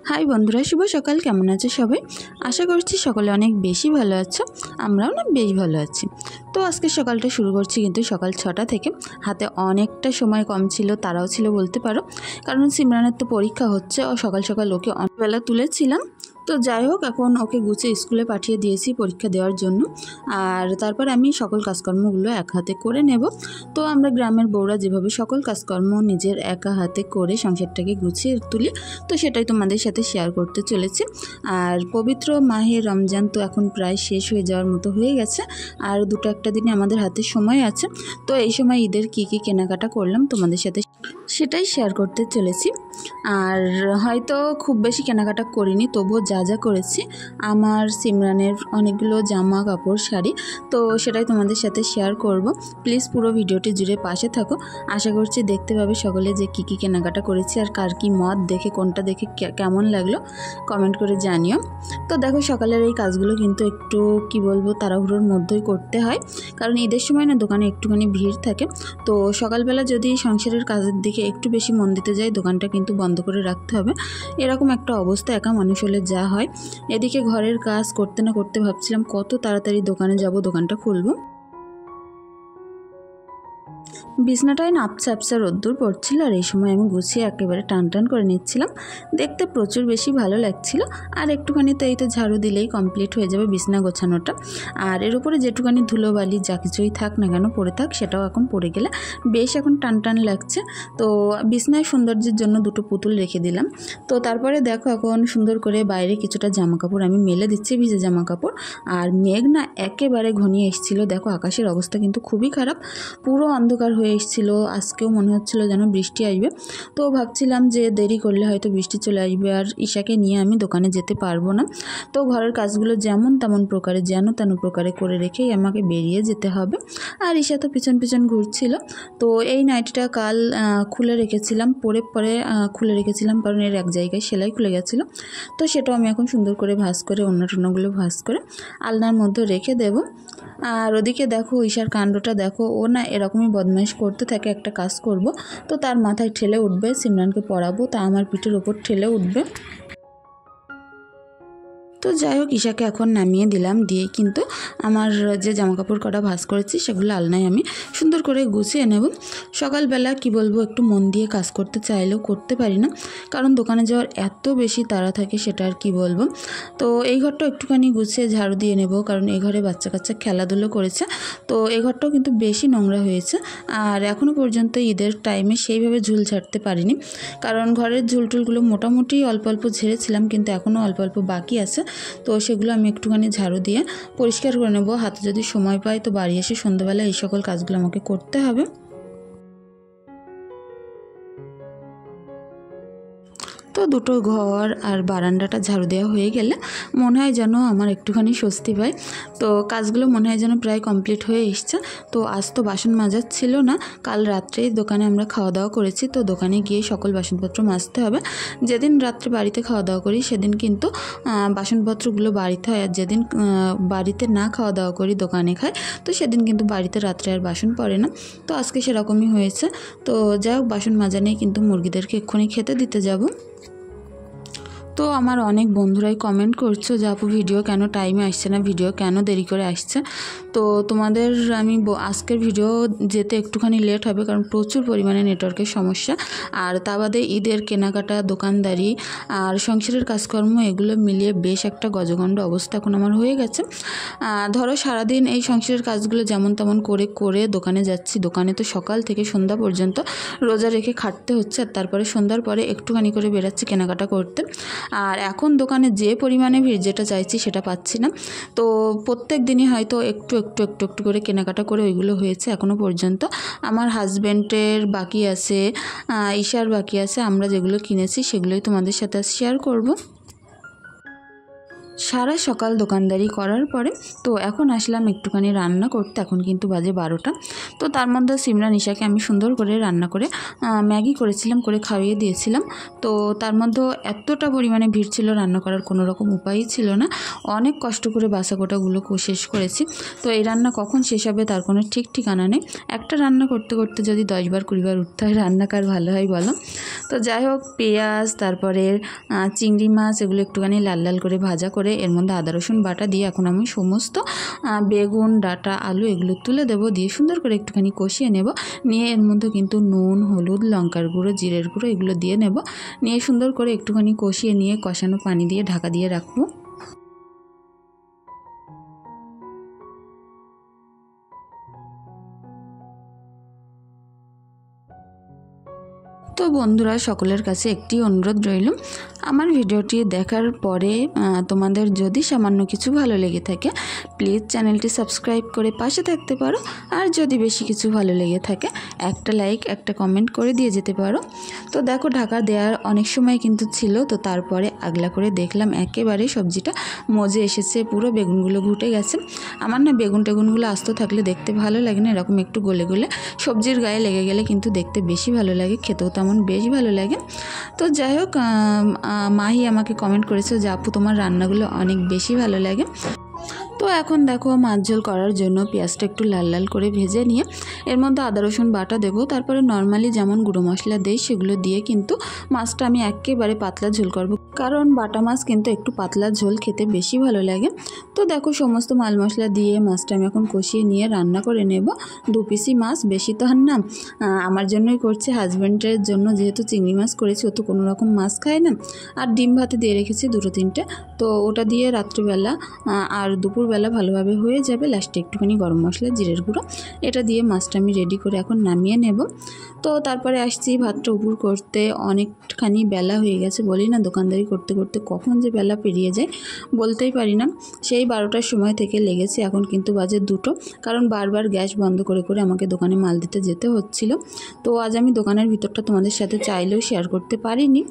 High বন্ধুরা, শুভ সকাল। কেমন আছো সবাই? আশা করছি সকলে অনেক বেশি ভালো আছো। আমরাও না বেশ ভালো আছি। তো আজকে সকালটা শুরু করছি কিন্তু সকাল 6টা থেকে। হাতে অনেকটা সময় কম ছিল, তারাও ছিল বলতে পারো, কারণ সিমরানের তো পরীক্ষা হচ্ছে ও সকাল সকাল ওকে অনেকবেলা তুলেছিলাম। তো যাই হোক, এখন ওকে গুছিয়ে স্কুলে পাঠিয়ে দিয়েছি পরীক্ষা দেওয়ার জন্য। আর তারপর আমি সকল কাজকর্মগুলো এক হাতে করে নেব। তো আমরা গ্রামের বউরা যেভাবে সকল কাজকর্ম নিজের একা হাতে করে সংসারটাকে গুছিয়ে তুলি, তো সেটাই তোমাদের সাথে শেয়ার করতে চলেছি। আর পবিত্র মাহে রমজান তো এখন প্রায় শেষ হয়ে যাওয়ার মতো হয়ে গেছে। আর দুটো একটা দিনে আমাদের হাতে সময় আছে। তো এই সময় ঈদের কী কী কেনাকাটা করলাম তোমাদের সাথে সেটাই শেয়ার করতে চলেছি। আর হয়তো খুব বেশি কেনাকাটা করিনি, তবুও যা যা করেছি আমার সিমরানের অনেকগুলো জামা কাপড় শাড়ি, তো সেটাই তোমাদের সাথে শেয়ার করব। প্লিজ পুরো ভিডিওটি জুড়ে পাশে থাকো। আশা করছি দেখতে পাবে সকলে যে কী কী কেনাকাটা করেছি আর কার কী মত দেখে, কোনটা দেখে কেমন লাগলো কমেন্ট করে জানিও। তো দেখো, সকালের এই কাজগুলো কিন্তু একটু কি বলবো তাড়াহুড়োর মধ্যেই করতে হয়, কারণ ঈদের সময় না দোকানে একটুখানি ভিড় থাকে। তো সকালবেলা যদি সংসারের কাজের দিকে একটু বেশি মন দিতে যাই, দোকানটা কিন্তু বন্ধ করে রাখতে হবে। এরকম একটা অবস্থা একা মানুষ হলে যা হয়। এদিকে ঘরের কাজ করতে না করতে ভাবছিলাম কত তাড়াতাড়ি দোকানে যাব, দোকানটা খুলবো। বিছনাটায় নাপছা আপছা রোদ্দুর পড়ছিল, আর এই সময় আমি গুছিয়ে একেবারে টান টান করে নিচ্ছিলাম। দেখতে প্রচুর বেশি ভালো লাগছিল। আর একটুখানি তো এই তো ঝাড়ু দিলেই কমপ্লিট হয়ে যাবে বিছনা গোছানোটা। আর এর উপরে যেটুখানি ধুলোবালি যা কিছুই থাক না কেন পড়ে থাক, সেটাও এখন পড়ে গেলে বেশ এখন টান টান লাগছে। তো বিছনায় সৌন্দর্যের জন্য দুটো পুতুল রেখে দিলাম। তো তারপরে দেখো, এখন সুন্দর করে বাইরে কিছুটা জামা কাপড় আমি মেলে দিচ্ছি, ভিজে জামা কাপড়। আর মেঘ না একেবারে ঘনিয়ে এসেছিল। দেখো আকাশের অবস্থা কিন্তু খুবই খারাপ, পুরো অন্ধকার হয়ে এসেছিল। আজকেও মনে হচ্ছিল যেন বৃষ্টি আসবে। তো ভাবছিলাম যে দেরি করলে হয়তো বৃষ্টি চলে আসবে, আর ঈশাকে নিয়ে আমি দোকানে যেতে পারবো না। তো ঘরের কাজগুলো যেমন তেমন প্রকারে যেন তেন প্রকারে করে রেখেই আমাকে বেরিয়ে যেতে হবে। আর ঈশা তো পিছন পিছন ঘুরছিল। তো এই নাইটিটা কাল খুলে রেখেছিলাম, পরে খুলে রেখেছিলাম, কারণ এর এক জায়গায় সেলাই খুলে গেছিলো। তো সেটাও আমি এখন সুন্দর করে ভাঁজ করে অন্য টন্যগুলো ভাঁজ করে আলনার মধ্যে রেখে দেব। আর ওদিকে দেখো ঈশার কাণ্ডটা দেখো, ও না এরকমই বদমাইশ করতে থাকে। একটা কাজ করব তো তার মাথায় ঠেলে উঠবে, সিমরানকে পড়াবো তা আমার পিঠের ওপর ঠেলে উঠবে। তো যাই হোক, ঈশাকে এখন নামিয়ে দিলাম, দিয়ে কিন্তু আমার যে জামাকাপড় কটা ভাঁজ করেছি সেগুলো আলনায় আমি সুন্দর করে গুছিয়ে নেব। সকালবেলা কি বলবো, একটু মন দিয়ে কাজ করতে চাইলেও করতে পারি না, কারণ দোকানে যাওয়ার এত বেশি তাড়া থাকে, সেটা আর কি বলবো। তো এই ঘরটাও একটুখানি গুছিয়ে ঝাড়ু দিয়ে নেব, কারণ এই ঘরে বাচ্চা কাচ্চা খেলাধুলো করেছে। তো এই ঘরটাও কিন্তু বেশি নোংরা হয়েছে। আর এখনও পর্যন্ত ঈদের টাইমে সেইভাবে ঝুল ঝাড়তে পারিনি, কারণ ঘরের ঝুলটুলগুলো মোটামুটি অল্প অল্প ঝেড়েছিলাম, কিন্তু এখনও অল্প অল্প বাকি আছে। তো সেগুলো আমি একটুখানি ঝাড়ু দিয়ে পরিষ্কার করে নেব। হাতে যদি সময় পাই তো বাড়ি এসে সন্ধ্যাবেলা এই সকল কাজগুলো আমাকে করতে হবে। তো দুটো ঘর আর বারান্দাটা ঝাড়ু দেওয়া হয়ে গেলে মনে হয় যেন আমার একটুখানি স্বস্তি পায়। তো কাজগুলো মনে হয় যেন প্রায় কমপ্লিট হয়ে এসছে। তো আজ তো বাসন মাজার ছিল না, কাল রাত্রেই দোকানে আমরা খাওয়া দাওয়া করেছি। তো দোকানে গিয়ে সকল বাসনপত্র মাজতে হবে। যেদিন রাত্রে বাড়িতে খাওয়া দাওয়া করি সেদিন কিন্তু বাসনপত্রগুলো বাড়িতে হয়, আর যেদিন বাড়িতে না খাওয়া দাওয়া করি দোকানে খাই, তো সেদিন কিন্তু বাড়িতে রাত্রে আর বাসন পড়ে না। তো আজকে সেরকমই হয়েছে। তো যাই হোক, বাসন মাজা নিয়ে কিন্তু মুরগিদেরকে এক্ষুনি খেতে দিতে যাব। তো আমার অনেক বন্ধুরাই কমেন্ট করছো যে আপু ভিডিও কেন টাইমে আসছে না, ভিডিও কেন দেরি করে আসছে। তো তোমাদের আমি আজকের ভিডিও যেতে একটুখানি লেট হবে, কারণ প্রচুর পরিমাণে নেটওয়ার্কের সমস্যা। আর তা বাদে ঈদের কেনাকাটা, দোকানদারি আর সংসারের কাজকর্ম এগুলো মিলিয়ে বেশ একটা গজগণ্ড অবস্থা এখন আমার হয়ে গেছে। ধরো সারাদিন এই সংসারের কাজগুলো যেমন তেমন করে করে দোকানে যাচ্ছি। দোকানে তো সকাল থেকে সন্ধ্যা পর্যন্ত রোজা রেখে খাটতে হচ্ছে, আর তারপরে সন্ধ্যার পরে একটুখানি করে বেরাচ্ছি কেনাকাটা করতে। আর এখন দোকানে যে পরিমাণে ভিড়, যেটা চাইছি সেটা পাচ্ছি না। তো প্রত্যেক দিনই হয়তো একটু একটু একটু একটু করে কেনাকাটা করে ওইগুলো হয়েছে এখনও পর্যন্ত। আমার হাজব্যান্ডের বাকি আছে, ঈশার বাকি আছে। আমরা যেগুলো কিনেছি সেগুলোই তোমাদের সাথে শেয়ার করব। সারা সকাল দোকানদারি করার পরে তো এখন আসলাম একটুখানি রান্না করতে। এখন কিন্তু বাজে 12টা। তো তার মধ্যে সিমরান ঈশাকে আমি সুন্দর করে রান্না করে ম্যাগি করেছিলাম, করে খাইয়ে দিয়েছিলাম। তো তার মধ্যে এতটা পরিমাণে ভিড় ছিল, রান্না করার কোনো রকম উপায়ই ছিল না। অনেক কষ্ট করে বাসাগোটাগুলো শেষ করেছি। তো এই রান্না কখন শেষ হবে তার কোনো ঠিক ঠিকানা নেই। একটা রান্না করতে করতে যদি 10 বার 20 বার উঠতে হয়, রান্না কার ভালো হয় বলো? তো যাই হোক, পেঁয়াজ তারপরে চিংড়ি মাছ এগুলো একটুখানি লাল লাল করে ভাজা করে এর মধ্যে আদা রসুন বাটা দিয়ে এখন আমি সমস্ত বেগুন, ডাঁটা, আলু এগুলো তুলে দেবো, দিয়ে সুন্দর করে একটুখানি কষিয়ে নেব। নিয়ে এর মধ্যে কিন্তু নুন, হলুদ, লঙ্কার গুঁড়ো, জিরের গুঁড়ো এগুলো দিয়ে নেব। নিয়ে সুন্দর করে একটুখানি কষিয়ে নিয়ে কষানো পানি দিয়ে ঢাকা দিয়ে রাখবো। তো বন্ধুরা, সকলের কাছে একটি অনুরোধ রইল, আমার ভিডিওটি দেখার পরে তোমাদের যদি সামান্য কিছু ভালো লেগে থাকে প্লিজ চ্যানেলটি সাবস্ক্রাইব করে পাশে থাকতে পারো। আর যদি বেশি কিছু ভালো লেগে থাকে একটা লাইক, একটা কমেন্ট করে দিয়ে যেতে পারো। তো দেখো, ঢাকা দেওয়ার অনেক সময় কিন্তু ছিল, তো তারপরে আগলা করে দেখলাম একেবারে সবজিটা মজে এসেছে, পুরো বেগুনগুলো ঘুটে গেছে। আমার না বেগুন টেগুনগুলো আস্ত থাকলে দেখতে ভালো লাগে না, এরকম একটু গলে গলে সবজির গায়ে লেগে গেলে কিন্তু দেখতে বেশি ভালো লাগে, খেতেও তেমন বেশ ভালো লাগে। তো যাই হোক, মাহি আমাকে কমেন্ট করেছে যে আপু তোমার রান্নাগুলো অনেক বেশি ভালো লাগে। তো এখন দেখো, মাছ ঝোল করার জন্য পেঁয়াজটা একটু লাল লাল করে ভেজে নিয়ে এর মধ্যে আদা রসুন বাটা দেবো। তারপরে নর্মালি যেমন গুঁড়ো মশলা দেই সেগুলো দিয়ে কিন্তু মাছটা আমি একেবারে পাতলা ঝোল করব, কারণ বাটা মাছ কিন্তু একটু পাতলা ঝোল খেতে বেশি ভালো লাগে। তো দেখো, সমস্ত মাল মশলা দিয়ে মাছটা আমি এখন কষিয়ে নিয়ে রান্না করে নেব। 2 পিসই মাছ, বেশি তো আর না, আমার জন্যই করছে, হাজব্যান্ডের জন্য যেহেতু চিংড়ি মাছ করেছি, ও তো কোনো রকম মাছ খায় না। আর ডিম ভাতে দিয়ে রেখেছি 2-3টে, তো ওটা দিয়ে রাত্রিবেলা আর দুপুরবেলা ভালোভাবে হয়ে যাবে। লাস্টে একটুখানি গরম মশলা, জিরের গুঁড়ো এটা দিয়ে মাছটা আমি রেডি করে এখন নামিয়ে নেব। তো তারপরে আসছি ভাতটা উপর করতে। অনেকখানি বেলা হয়ে গেছে, বলি না দোকানদারি করতে করতে কখন যে বেলা পেরিয়ে যায় বলতেই পারি না। সেই 12টার সময় থেকে লেগেছে, এখন কিন্তু বাজে 2টো, কারণ বারবার গ্যাস বন্ধ করে করে আমাকে দোকানে মাল দিতে যেতে হচ্ছিল। তো আজ আমি দোকানের ভিতরটা তোমাদের সাথে চাইলেও শেয়ার করতে পারিনি।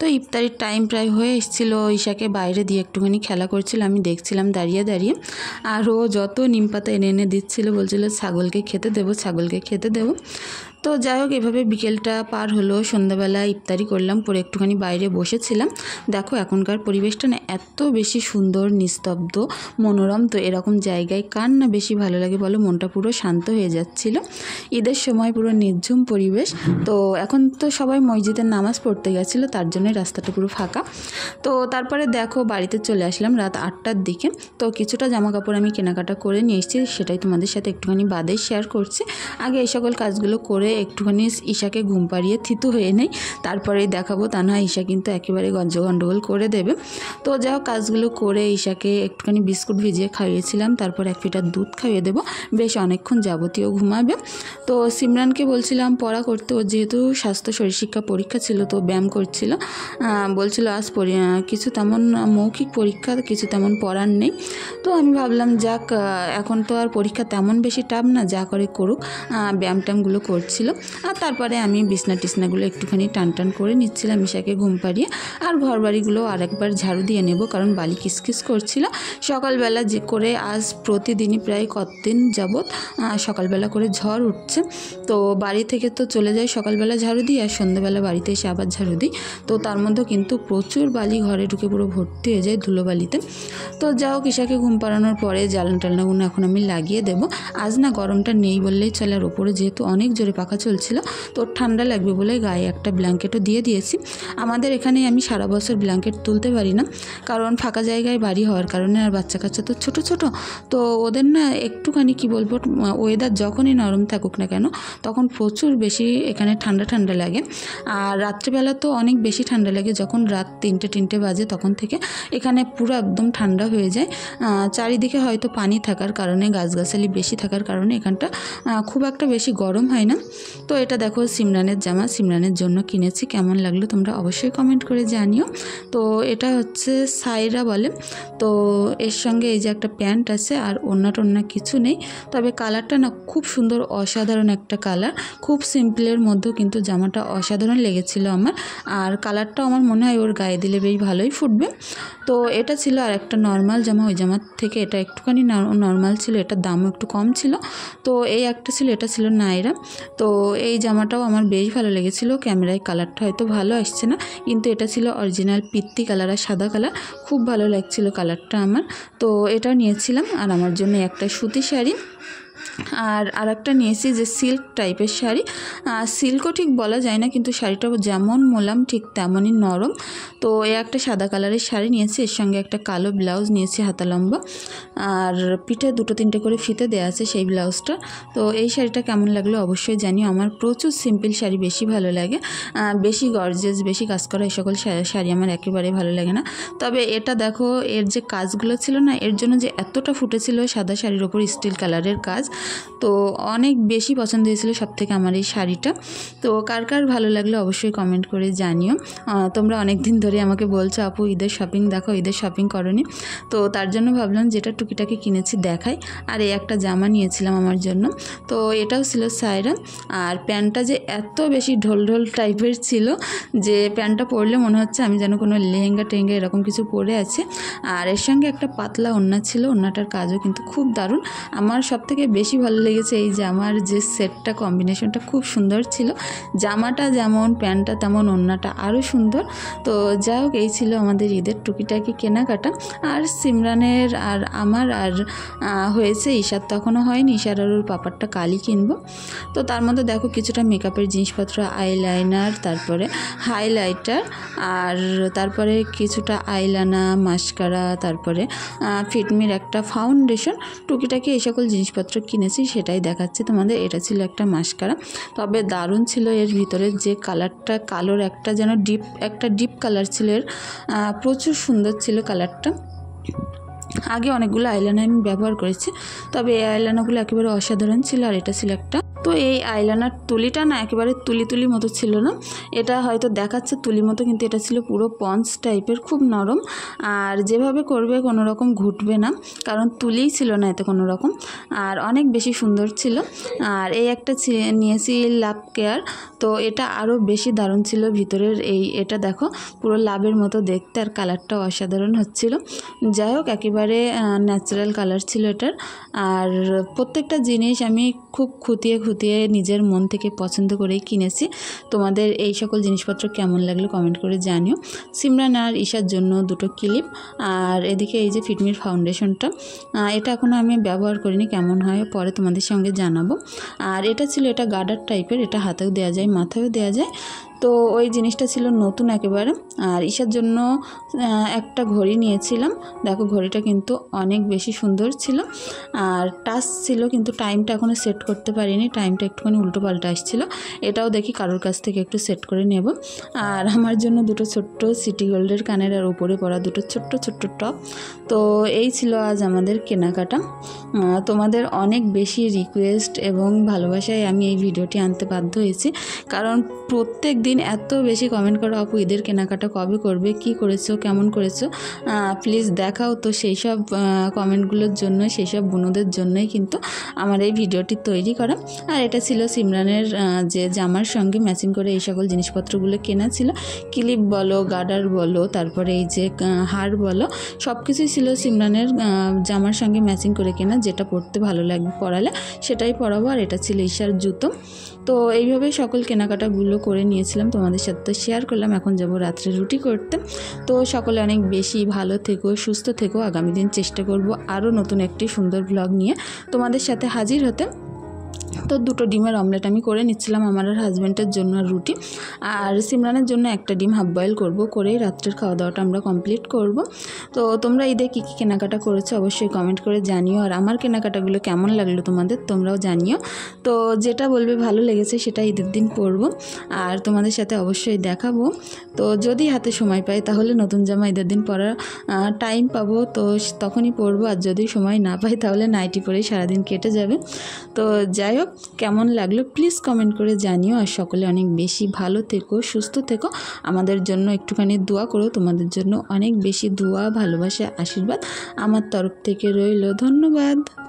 তো ইফতারির টাইম প্রায় হয়ে এসেছিলো, ঈশাকে বাইরে দিয়ে একটুখানি খেলা করছিল, আমি দেখছিলাম দাঁড়িয়ে দাঁড়িয়ে। আর ও যত নিম পাতা এনে এনে দিচ্ছিলো, বলছিল ছাগলকে খেতে দেবো, ছাগলকে খেতে দেবো। তো যাই হোক, এভাবে বিকেলটা পার হলো। সন্ধ্যাবেলা ইফতারি করলাম, পরে একটুখানি বাইরে বসেছিলাম। দেখো, এখনকার পরিবেশটা না এত বেশি সুন্দর, নিস্তব্ধ, মনোরম। তো এরকম জায়গায় কার না বেশি ভালো লাগে বলো? মনটা পুরো শান্ত হয়ে যাচ্ছিল। ঈদের সময় পুরো নির্ঝুম পরিবেশ। তো এখন তো সবাই মসজিদের নামাজ পড়তে গেছিলো, তার জন্যই রাস্তাটা পুরো ফাঁকা। তো তারপরে দেখো, বাড়িতে চলে আসলাম রাত 8টার দিকে। তো কিছুটা জামা কাপড় আমি কেনাকাটা করে নিয়ে এসেছি, সেটাই তোমাদের সাথে একটুখানি বাদেই শেয়ার করছি। আগে এই সকল কাজগুলো করে একটুখানি ঈশাকে ঘুম পাড়িয়ে থিতু হয়ে নেই, তারপরেই দেখাবো। তা না ঈশা কিন্তু একেবারে গন্ডগোল করে দেবে। তো যাই হোক, কাজগুলো করে ঈশাকে একটুখানি বিস্কুট ভিজিয়ে খাইয়েছিলাম, তারপর 1 লিটার দুধ খাইয়ে দেবো, বেশ অনেকক্ষণ যাবতীয় ঘুমাবে। তো সিমরানকে বলছিলাম পড়া করতে, ওর যেহেতু স্বাস্থ্য শরীরশিক্ষা পরীক্ষা ছিল, তো ব্যায়াম করছিল, বলছিল আজ কিছু তেমন মৌখিক পরীক্ষা, কিছু তেমন পড়ার নেই। তো আমি ভাবলাম যাক, এখন তো আর পরীক্ষা তেমন বেশি টাফ না, যা করে করুক। ব্যায়াম ট্যামগুলো করছিল, আর তারপরে আমি বিছনা টিছনাগুলো একটুখানি টান করে নিচ্ছিলাম ঈশাকে ঘুম পাড়িয়ে। আর ঘর বাড়িগুলো আরেকবার ঝাড়ু দিয়ে নেব, কারণ বালি কিসকিস করছিল সকালবেলা যে করে। আজ প্রতিদিনই প্রায় কতদিন যাবৎ সকালবেলা করে ঝড় উঠছে। তো বাড়ি থেকে তো চলে যাই সকালবেলা ঝাড়ু দিই, আর সন্ধ্যাবেলা বাড়িতে এসে আবার ঝাড়ু দিই। তো তার মধ্যে কিন্তু প্রচুর বালি ঘরে ঢুকে পুরো ভর্তি হয়ে যায় ধুলোবালিতে। তো যাও, ঈশাকে ঘুম পাড়ানোর পরে জ্বালানা টালনাগুলো এখন আমি লাগিয়ে দেবো। আজ না গরমটা নেই বললেই চলে, আর ওপরে যেহেতু অনেক জোরে পাখা চলছিল, তো ঠান্ডা লাগবে বলে গায়ে একটা ব্ল্যাঙ্কেটও দিয়ে দিয়েছি। আমাদের এখানে আমি সারা বছর ব্ল্যাঙ্কেট তুলতে পারি না, কারণ ফাঁকা জায়গায় বাড়ি হওয়ার কারণে। আর বাচ্চা কাচ্চা তো ছোটো ছোটো, তো ওদের না একটুখানি কি বলবো, ওয়েদার যখনই নরম থাকুক না কেন তখন প্রচুর বেশি এখানে ঠান্ডা লাগে। আর রাত্রিবেলা তো অনেক বেশি ঠান্ডা লাগে, যখন রাত 3টে বাজে তখন থেকে এখানে পুরো একদম ঠান্ডা হয়ে যায়। চারিদিকে হয়তো পানি থাকার কারণে, গাছগাছালি বেশি থাকার কারণে এখানটা খুব একটা বেশি গরম হয় না। তো এটা দেখো সিমরানের জামা, সিমরানের জন্য কিনেছি। কেমন লাগলো তোমরা অবশ্যই কমেন্ট করে জানিও। তো এটা হচ্ছে সাইরা বলে। তো এর সঙ্গে এই যে একটা প্যান্ট আছে আর ওড়না টোড়না কিছু নেই, তবে কালারটা না খুব সুন্দর, অসাধারণ একটা কালার, খুব সিম্পলের মধ্যেও কিন্তু জামাটা অসাধারণ লেগেছিল আমার। আর কালারটাও আমার মনে হয় ওর গায়ে দিলে বেশ ভালোই ফুটবে। তো এটা ছিল আর একটা নর্মাল জামা, ওই জামার থেকে এটা একটুখানি নর্মাল ছিল, এটার দামও একটু কম ছিল। তো এই একটা ছিল, এটা ছিল নাইরা। তো এই জামাটাও আমার বেশ ভালো লেগেছিল। ক্যামেরায় কালারটা হয়তো ভালো আসছে না, কিন্তু এটা ছিল অরিজিনাল পিত্তি কালার আর সাদা কালার, খুব ভালো লাগছিল কালারটা আমার। তো এটাও নিয়েছিলাম। আর আমার জন্য একটা সুতি শাড়ি, আর একটা নিয়েছি যে সিল্ক টাইপের শাড়ি। সিল্কও ঠিক বলা যায় না, কিন্তু শাড়িটা যেমন মোলাম ঠিক তেমনই নরম। তো এই একটা সাদা কালারের শাড়ি নিয়েছি, এর সঙ্গে একটা কালো ব্লাউজ নিয়েছি হাতা লম্বা, আর পিঠে 2-3টে করে ফিতে দেওয়া আছে সেই ব্লাউজটা। তো এই শাড়িটা কেমন লাগলো অবশ্যই জানিও। আমার প্রচুর সিম্পল শাড়ি বেশি ভালো লাগে, বেশি গর্জেস, বেশি কাজ করা এই সকল শাড়ি আমার একেবারেই ভালো লাগে না। তবে এটা দেখো, এর যে কাজগুলো ছিল না, এর জন্য যে এতটা ফুটেছিল সাদা শাড়ির ওপর স্টিল কালারের কাজ, তো অনেক বেশি পছন্দ হয়েছিল সবথেকে আমার এই শাড়িটা। তো কার কার ভালো লাগলো অবশ্যই কমেন্ট করে জানিও। তোমরা অনেক দিন ধরে আমাকে বলছো আপু ঈদের শপিং দেখো, ঈদের শপিং করনি, তো তার জন্য ভাবলাম যেটা টুকিটাকি কিনেছি দেখাই। আর এই একটা জামা নিয়েছিলাম আমার জন্য, তো এটাও ছিল সাইরা। আর প্যান্টটা যে এত বেশি ঢোল ঢোল টাইপের ছিল যে প্যান্টটা পরলে মনে হচ্ছে আমি যেন কোনো লেহেঙ্গা টেহেঙ্গা এরকম কিছু পরে আছে। আর এর সঙ্গে একটা পাতলা ওড়না ছিল, ওড়নাটার কাজও কিন্তু খুব দারুণ। আমার সবথেকে বেশি ভালো লেগেছে এই জামার যে সেটটা, কম্বিনেশনটা খুব সুন্দর ছিল। জামাটা যেমন, প্যান্টটা তেমন, ওড়নাটা আরও সুন্দর। তো যাই হোক, এই ছিল আমাদের ঈদের টুকিটাকি কেনাকাটা। আর সিমরানের আর আমার আর হয়েছে, ঈশার তখনও হয়নি, ঈশার আর ওর পাপারটা কালই কিনবো। তো তার মধ্যে দেখো কিছুটা মেকআপের জিনিসপত্র, আইলাইনার, তারপরে হাইলাইটার, আর তারপরে কিছুটা আইলানা, মাস্কারা, তারপরে ফিটমির একটা ফাউন্ডেশন, টুকিটাকি এই সকল জিনিসপত্র কিনেছি, সেটাই দেখাচ্ছি তোমাদের। এটা ছিল একটা মাস্কারা, তবে দারুণ ছিল। এর ভিতরে যে কালারটা, কালোর একটা যেন ডিপ কালার ছিল এর, প্রচুর সুন্দর ছিল কালারটা। আগে অনেকগুলো আইলাইনার আমি ব্যবহার করেছি, তবে এই আইলাইনারগুলো একেবারে অসাধারণ ছিল। আর এটা ছিল একটা, তো এই আইলাইনার তুলিটা না একেবারে তুলি মতো ছিল না, এটা হয়তো দেখাচ্ছে তুলি মতো, কিন্তু এটা ছিল পুরো পঞ্চ টাইপের, খুব নরম। আর যেভাবে করবে কোনো রকম ঘুটবে না, কারণ তুলিই ছিল না এতে কোনো রকম। আর অনেক বেশি সুন্দর ছিল। আর এই একটা নিয়েছি লাভ কেয়ার, তো এটা আরও বেশি দারুণ ছিল। ভিতরের এটা দেখো পুরো লাভের মতো দেখতে, আর কালারটাও অসাধারণ হচ্ছিল। যাই হোক, একেবারে ন্যাচারাল কালার ছিল এটার। আর প্রত্যেকটা জিনিস আমি খুব খুঁটিয়ে নিজের মন থেকে পছন্দ করেই কিনেছি। তোমাদের এই সকল জিনিসপত্র কেমন লাগলো কমেন্ট করে জানিও। সিমরান আর ঈশার জন্য 2টো ক্লিপ, আর এদিকে এই যে ফিটমির ফাউন্ডেশনটা, এটা এখনও আমি ব্যবহার করিনি, কেমন হয় পরে তোমাদের সঙ্গে জানাবো। আর এটা ছিল, এটা গার্ডার টাইপের, এটা হাতেও দেওয়া যায়, মাথায়ও দেওয়া যায়। তো ওই জিনিসটা ছিল নতুন একেবারে। আর ঈশার জন্য একটা ঘড়ি নিয়েছিলাম, দেখো ঘড়িটা কিন্তু অনেক বেশি সুন্দর ছিল। আর টাচ ছিল, কিন্তু টাইমটা এখনও সেট করতে পারিনি, টাইমটা একটুখানি উল্টো পাল্টা আসছিলো। এটাও দেখি কারোর কাছ থেকে একটু সেট করে নেব। আর আমার জন্য 2টো ছোট্ট সিটি গোল্ডের কানের আর উপরে পরা 2টো ছোট্ট টপ। তো এই ছিল আজ আমাদের কেনাকাটা। তোমাদের অনেক বেশি রিকোয়েস্ট এবং ভালোবাসায় আমি এই ভিডিওটি আনতে বাধ্য হয়েছি, কারণ প্রত্যেক দিন এত বেশি কমেন্ট করো আপু ঈদের কেনাকাটা কবে করবে, কি করেছো, কেমন করেছো, প্লিজ দেখাও। তো সেই সব কমেন্টগুলোর জন্য, সেই সব বোনদের জন্যই কিন্তু আমার এই ভিডিওটি তৈরি করা। আর এটা ছিল সিমরানের যে জামার সঙ্গে ম্যাচিং করে এই সকল জিনিসপত্রগুলো কেনা ছিল, ক্লিপ বলো, গার্ডার বলো, তারপরে এই যে হার বলো, সব কিছুই ছিল সিমরানের জামার সঙ্গে ম্যাচিং করে কেনা। যেটা পরতে ভালো লাগবে পরালে সেটাই পরাবো। আর এটা ছিল ঈশার জুতো। তো এইভাবে সকল কেনাকাটাগুলো করে নিয়েছিলাম, তোমাদের সাথে তো শেয়ার করলাম। এখন যাব রাত্রে রুটি করতে। তো সকলে অনেক বেশি ভালো থেকো, সুস্থ থেকো। আগামী দিন চেষ্টা করব আরও নতুন একটি সুন্দর ব্লগ নিয়ে তোমাদের সাথে হাজির হতে। তো 2টো ডিমের অমলেট আমি করে নিচ্ছিলাম আমার আর হাজব্যান্ডের জন্য, রুটি। আর সিমরানের জন্য একটা ডিম হাফ বয়েল করবো, করেই রাত্রের খাওয়া দাওয়াটা আমরা কমপ্লিট করব। তো তোমরা ঈদে কী কী কেনাকাটা করেছো অবশ্যই কমেন্ট করে জানিও। আর আমার কেনাকাটাগুলো কেমন লাগলো তোমাদের, তোমরাও জানিও। তো যেটা বলবে ভালো লেগেছে সেটা ঈদের দিন পরবো, আর তোমাদের সাথে অবশ্যই দেখাবো। তো যদি হাতে সময় পাই তাহলে নতুন জামা ঈদের দিন পরার টাইম পাবো, তো তখনই পরবো। আর যদি সময় না পাই তাহলে নাইটি পরেই সারাদিন কেটে যাবে। তো যাই হোক, কেমন লাগলো প্লিজ কমেন্ট করে জানিও। আর সকলে অনেক বেশি ভালো থেকো, সুস্থ থেকো, আমাদের জন্য একটুখানি দোয়া করো। তোমাদের জন্য অনেক বেশি দোয়া, ভালোবাসা, আশীর্বাদ আমার তরফ থেকে রইল। ধন্যবাদ।